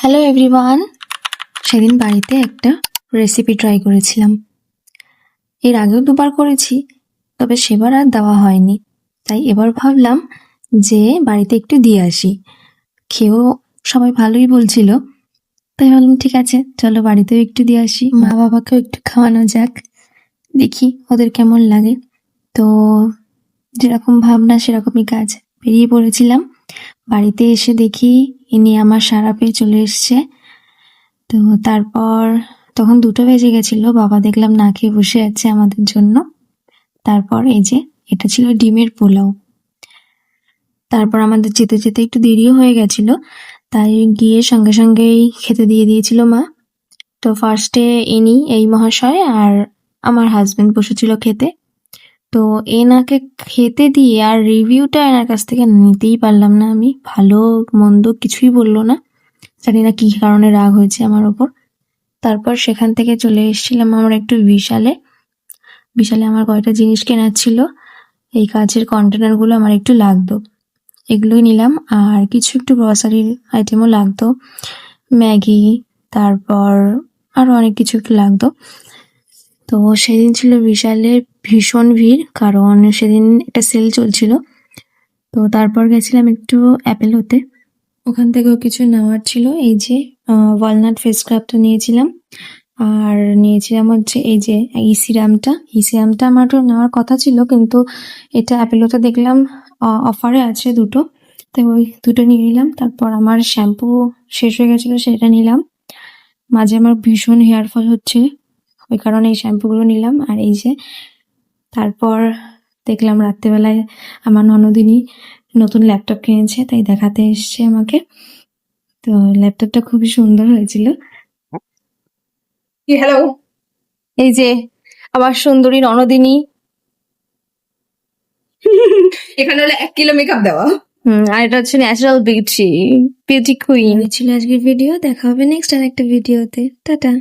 Hello everyone. সেদিন বাড়িতে একটা রেসিপি ট্রাই করেছিলাম। এর আগেও দুবার করেছি, তবে সেবার আর দেওয়া হয়নি। তাই এবার ভাবলাম যে বাড়িতে একটু দিয়ে আসি। খেয়েও সবাই ভালোই বলছিল, তাই ভাবলাম ঠিক আছে চলো বাড়িতেও একটু দিয়ে আসি, মা বাবাকেও একটু খাওয়ানো যাক, দেখি ওদের কেমন লাগে। তো যেরকম ভাবনা সেরকমই কাজ, বেরিয়ে পড়েছিলাম। বাড়িতে এসে দেখি ইনি আমার সারা পেয়ে চলে এসছে। তো তারপর তখন 2টো বেজে গেছিল, বাবা দেখলাম না খেয়ে বসে আছে আমাদের জন্য। তারপর এই যে এটা ছিল ডিমের পোলাও। তারপর আমাদের যেতে যেতে একটু দেরিও হয়ে গেছিল, তাই গিয়ে সঙ্গে সঙ্গেই খেতে দিয়ে দিয়েছিল মা। তো ফার্স্টে ইনি এই মহাশয় আর আমার হাজবেন্ড বসেছিল খেতে। তো এনাকে খেতে দিয়ে আর রিভিউটা এনার কাছ থেকে নিতেই পারলাম না আমি। ভালো মন্দ কিছুই বললো না, জানি না কি কারণে রাগ হয়েছে আমার ওপর। তারপর সেখান থেকে চলে এসেছিলাম আমরা একটু বিশালে। আমার কয়েকটা জিনিস কেনার ছিল, এই কাচের কন্টেনারগুলো আমার একটু লাগতো, এগুলোই নিলাম। আর কিছু একটু গ্রসারির আইটেমও লাগতো, ম্যাগি, তারপর আরও অনেক কিছু একটু লাগতো। তো সেদিন ছিল বিশালের ভীষণ ভিড়, কারণ সেদিন একটা সেল চলছিল। তো তারপর গেছিলাম একটু অ্যাপেলোতে, ওখান থেকেও কিছু নেওয়ার ছিল। এই যে ওয়ালনাট ফেস স্ক্রাবটা নিয়েছিলাম, আর নিয়েছিলাম হচ্ছে এই যে এই সিরামটা আমার তো নেওয়ার কথা ছিল, কিন্তু এটা অ্যাপেলোতে দেখলাম অফারে আছে দুটো, তাই ওই দুটো নিয়ে নিলাম। তারপর আমার শ্যাম্পু শেষ হয়ে গেছিলো, সেটা নিলাম। মাঝে আমার ভীষণ হেয়ার ফল হচ্ছে, ওই কারণে এই শ্যাম্পুগুলো নিলাম। আর এই যে তারপর দেখলাম রাত্রেবেলায় আমার ননদিনী নতুন ল্যাপটপ কিনেছে, তাই দেখাতে এসছে আমাকে। তো ল্যাপটপটা খুবই সুন্দর হয়েছিল। হ্যালো, এই যে আমার সুন্দরী ননদিনী। এখানে হলো 1 কিলো মেকআপ দেওয়া। আর এটা হচ্ছে ন্যাচারাল বিউটি কুইন। ছিল আজকের ভিডিও, দেখা হবে নেক্সট আর একটা ভিডিওতে। টাটা।